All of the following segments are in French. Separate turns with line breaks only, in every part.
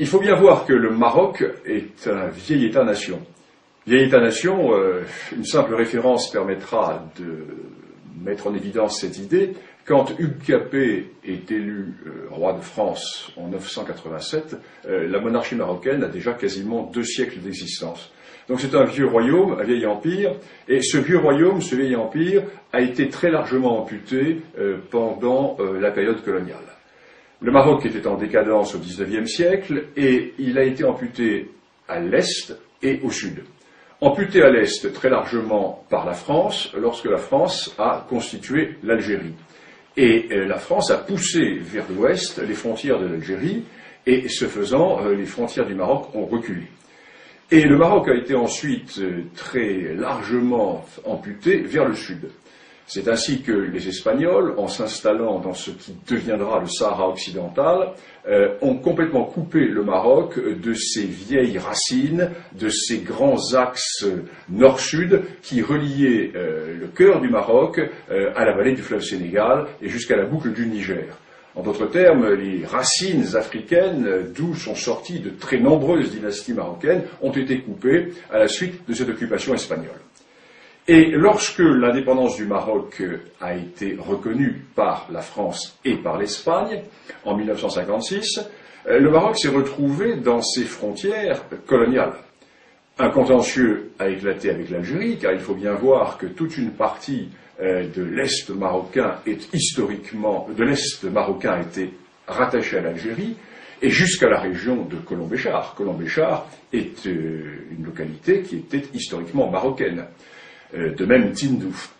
Il faut bien voir que le Maroc est un vieil État-nation. Vieil État-nation, une simple référence permettra de mettre en évidence cette idée. Quand Hugues Capet est élu roi de France en 987, la monarchie marocaine a déjà quasiment 2 siècles d'existence. Donc c'est un vieux royaume, un vieil empire, et ce vieux royaume, ce vieil empire, a été très largement amputé pendant la période coloniale. Le Maroc était en décadence au XIXe siècle, et il a été amputé à l'est et au sud. Amputé à l'est très largement par la France, lorsque la France a constitué l'Algérie. Et la France a poussé vers l'ouest les frontières de l'Algérie, et ce faisant, les frontières du Maroc ont reculé. Et le Maroc a été ensuite très largement amputé vers le sud. C'est ainsi que les Espagnols, en s'installant dans ce qui deviendra le Sahara occidental, ont complètement coupé le Maroc de ses vieilles racines, de ses grands axes nord-sud qui reliaient le cœur du Maroc à la vallée du fleuve Sénégal et jusqu'à la boucle du Niger. En d'autres termes, les racines africaines, d'où sont sorties de très nombreuses dynasties marocaines, ont été coupées à la suite de cette occupation espagnole. Et lorsque l'indépendance du Maroc a été reconnue par la France et par l'Espagne, en 1956, le Maroc s'est retrouvé dans ses frontières coloniales. Un contentieux a éclaté avec l'Algérie, car il faut bien voir que toute une partie de l'Est marocain de l'Est marocain était rattachée à l'Algérie, et jusqu'à la région de Colombéchar. Colombéchar est une localité qui était historiquement marocaine. De même Tindouf.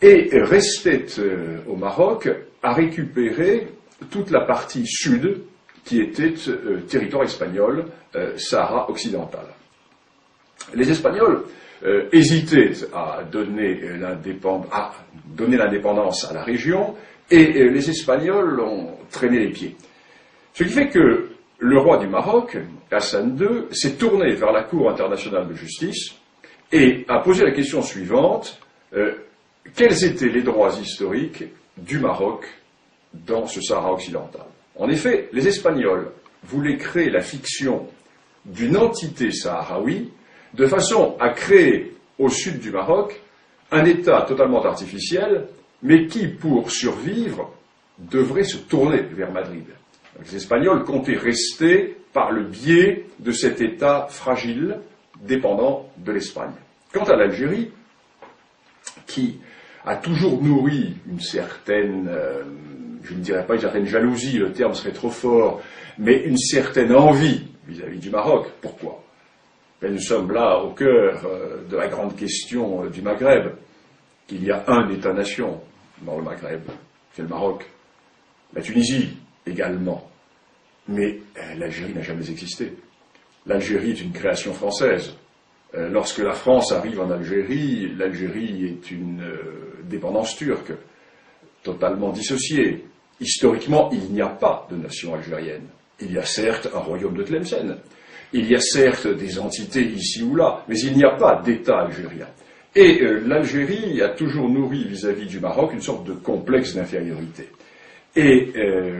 Et restait au Maroc à récupérer toute la partie sud qui était territoire espagnol, Sahara occidental. Les Espagnols hésitaient à donner l'indépendance à la région, et les Espagnols ont traîné les pieds. Ce qui fait que le roi du Maroc, Hassan II, s'est tourné vers la Cour internationale de justice et a posé la question suivante, quels étaient les droits historiques du Maroc dans ce Sahara occidental? En effet, les Espagnols voulaient créer la fiction d'une entité sahraoui de façon à créer au sud du Maroc un État totalement artificiel, mais qui, pour survivre, devrait se tourner vers Madrid. Donc, les Espagnols comptaient rester par le biais de cet État fragile, dépendant de l'Espagne. Quant à l'Algérie, qui a toujours nourri une certaine, je ne dirais pas une certaine jalousie, le terme serait trop fort, mais une certaine envie vis-à-vis du Maroc. Pourquoi? Ben, nous sommes là au cœur de la grande question du Maghreb. Il y a un État-nation dans le Maghreb, c'est le Maroc. La Tunisie également. Mais l'Algérie n'a jamais existé. L'Algérie est une création française. Lorsque la France arrive en Algérie, l'Algérie est une dépendance turque, totalement dissociée. Historiquement, il n'y a pas de nation algérienne. Il y a certes un royaume de Tlemcen, il y a certes des entités ici ou là, mais il n'y a pas d'État algérien. Et l'Algérie a toujours nourri vis-à-vis du Maroc une sorte de complexe d'infériorité. Et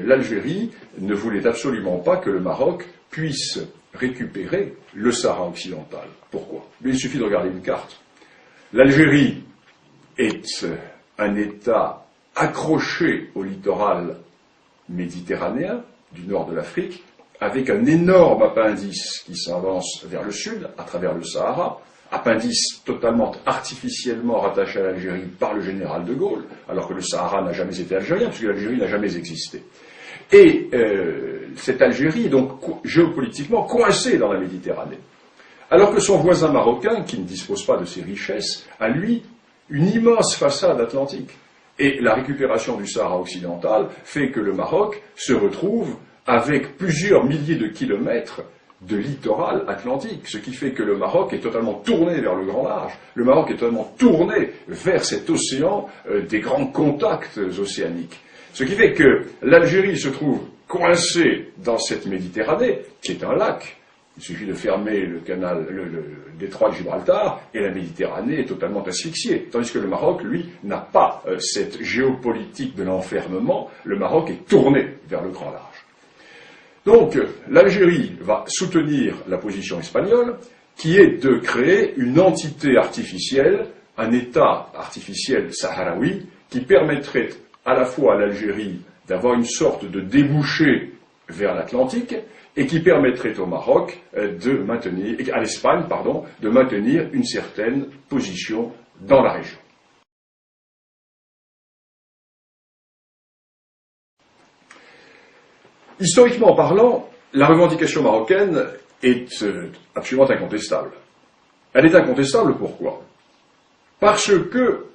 l'Algérie ne voulait absolument pas que le Maroc puisse récupérer le Sahara occidental. Pourquoi? Mais il suffit de regarder une carte. L'Algérie est un État accroché au littoral méditerranéen du nord de l'Afrique, avec un énorme appendice qui s'avance vers le sud, à travers le Sahara, appendice totalement artificiellement rattaché à l'Algérie par le général de Gaulle, alors que le Sahara n'a jamais été algérien, puisque l'Algérie n'a jamais existé. Et cette Algérie est donc géopolitiquement coincée dans la Méditerranée. Alors que son voisin marocain, qui ne dispose pas de ces richesses, a lui une immense façade atlantique. Et la récupération du Sahara occidental fait que le Maroc se retrouve avec plusieurs milliers de kilomètres de littoral atlantique, ce qui fait que le Maroc est totalement tourné vers le grand large. Le Maroc est totalement tourné vers cet océan des grands contacts océaniques. Ce qui fait que l'Algérie se trouve coincée dans cette Méditerranée, qui est un lac. Il suffit de fermer le détroit de Gibraltar et la Méditerranée est totalement asphyxiée. Tandis que le Maroc, lui, n'a pas cette géopolitique de l'enfermement. Le Maroc est tourné vers le grand large. Donc, l'Algérie va soutenir la position espagnole, qui est de créer une entité artificielle, un État artificiel sahraoui, qui permettrait à la fois à l'Algérie d'avoir une sorte de débouché vers l'Atlantique, et qui permettrait au Maroc à l'Espagne, de maintenir une certaine position dans la région. Historiquement parlant, la revendication marocaine est absolument incontestable. Elle est incontestable pourquoi? Parce que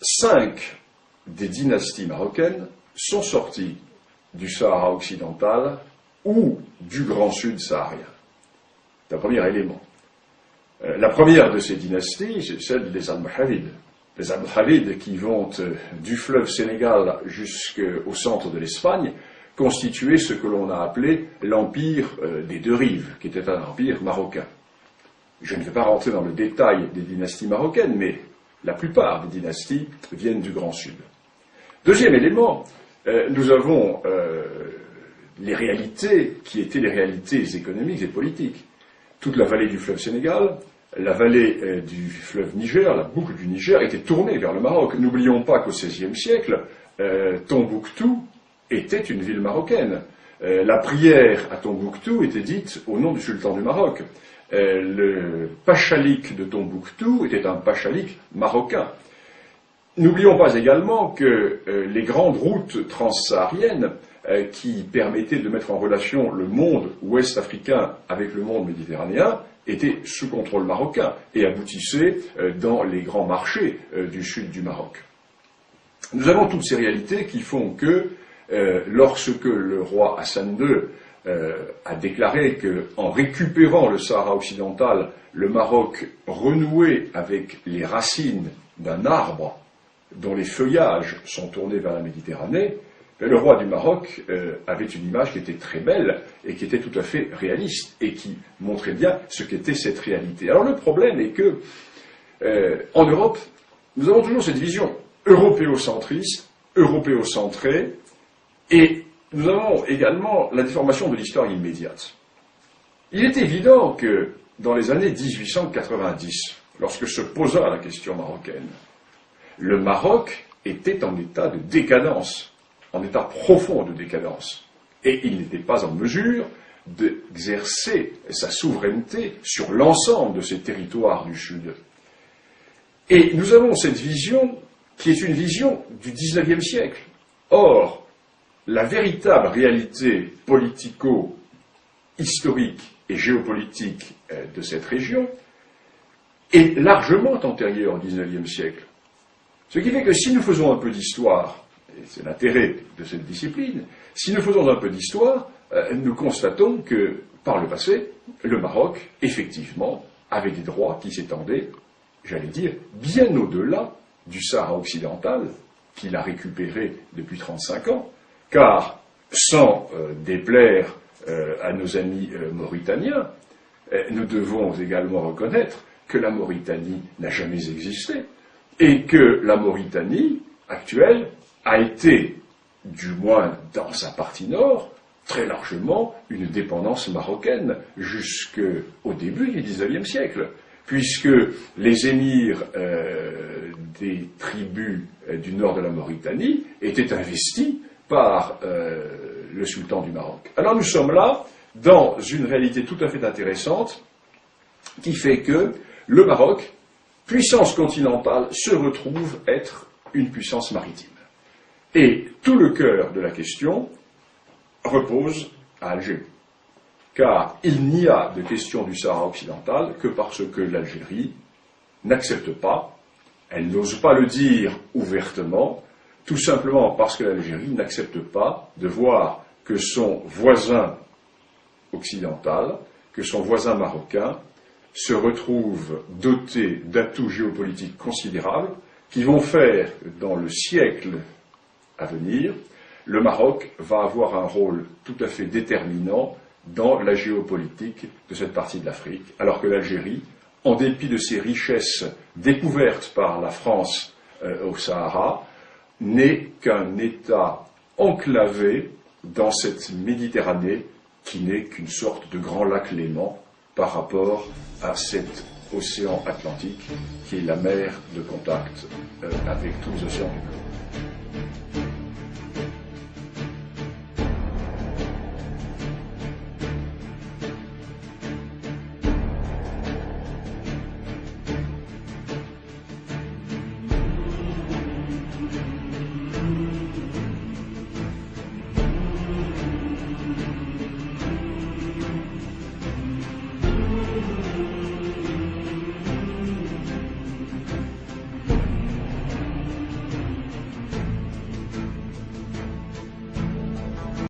5 des dynasties marocaines sont sorties du Sahara occidental ou du Grand Sud saharien. C'est un premier élément. La première de ces dynasties, c'est celle des Almohavides. Les Almohavides qui vont du fleuve Sénégal jusqu'au centre de l'Espagne constituaient ce que l'on a appelé l'empire des deux rives, qui était un empire marocain. Je ne vais pas rentrer dans le détail des dynasties marocaines, mais la plupart des dynasties viennent du Grand Sud. Deuxième élément, nous avons les réalités qui étaient les réalités économiques et politiques. Toute la vallée du fleuve Sénégal, la vallée du fleuve Niger, la boucle du Niger, était tournée vers le Maroc. N'oublions pas qu'au XVIe siècle, Tombouctou était une ville marocaine. La prière à Tombouctou était dite au nom du sultan du Maroc. Le pachalik de Tombouctou était un pachalik marocain. N'oublions pas également que les grandes routes transsahariennes qui permettaient de mettre en relation le monde ouest africain avec le monde méditerranéen étaient sous contrôle marocain et aboutissaient dans les grands marchés du sud du Maroc. Nous avons toutes ces réalités qui font que lorsque le roi Hassan II a déclaré qu'en récupérant le Sahara occidental, le Maroc renouait avec les racines d'un arbre dont les feuillages sont tournés vers la Méditerranée, le roi du Maroc avait une image qui était très belle et qui était tout à fait réaliste et qui montrait bien ce qu'était cette réalité. Alors le problème est que en Europe, nous avons toujours cette vision européocentriste, européocentrée, et nous avons également la déformation de l'histoire immédiate. Il est évident que dans les années 1890, lorsque se posa la question marocaine, le Maroc était en état de décadence, en état profond de décadence, et il n'était pas en mesure d'exercer sa souveraineté sur l'ensemble de ces territoires du Sud. Et nous avons cette vision qui est une vision du XIXe siècle. Or, la véritable réalité politico-historique et géopolitique de cette région est largement antérieure au XIXe siècle. Ce qui fait que si nous faisons un peu d'histoire, et c'est l'intérêt de cette discipline, si nous faisons un peu d'histoire, nous constatons que, par le passé, le Maroc, effectivement, avait des droits qui s'étendaient, j'allais dire, bien au-delà du Sahara occidental, qu'il a récupéré depuis 35 ans, car, sans déplaire à nos amis mauritaniens, nous devons également reconnaître que la Mauritanie n'a jamais existé, et que la Mauritanie actuelle a été, du moins dans sa partie nord, très largement une dépendance marocaine jusqu'au début du XIXe siècle, puisque les émirs des tribus du nord de la Mauritanie étaient investis par le sultan du Maroc. Alors nous sommes là dans une réalité tout à fait intéressante qui fait que le Maroc, puissance continentale, se retrouve être une puissance maritime. Et tout le cœur de la question repose à Alger. Car il n'y a de question du Sahara occidental que parce que l'Algérie n'accepte pas, elle n'ose pas le dire ouvertement, tout simplement parce que l'Algérie n'accepte pas de voir que son voisin occidental, que son voisin marocain, se retrouve doté d'atouts géopolitiques considérables qui vont faire, dans le siècle à venir, le Maroc va avoir un rôle tout à fait déterminant dans la géopolitique de cette partie de l'Afrique, alors que l'Algérie, en dépit de ses richesses découvertes par la France au Sahara, n'est qu'un État enclavé dans cette Méditerranée qui n'est qu'une sorte de grand lac Léman par rapport à cet océan Atlantique qui est la mer de contact avec tous les océans du monde.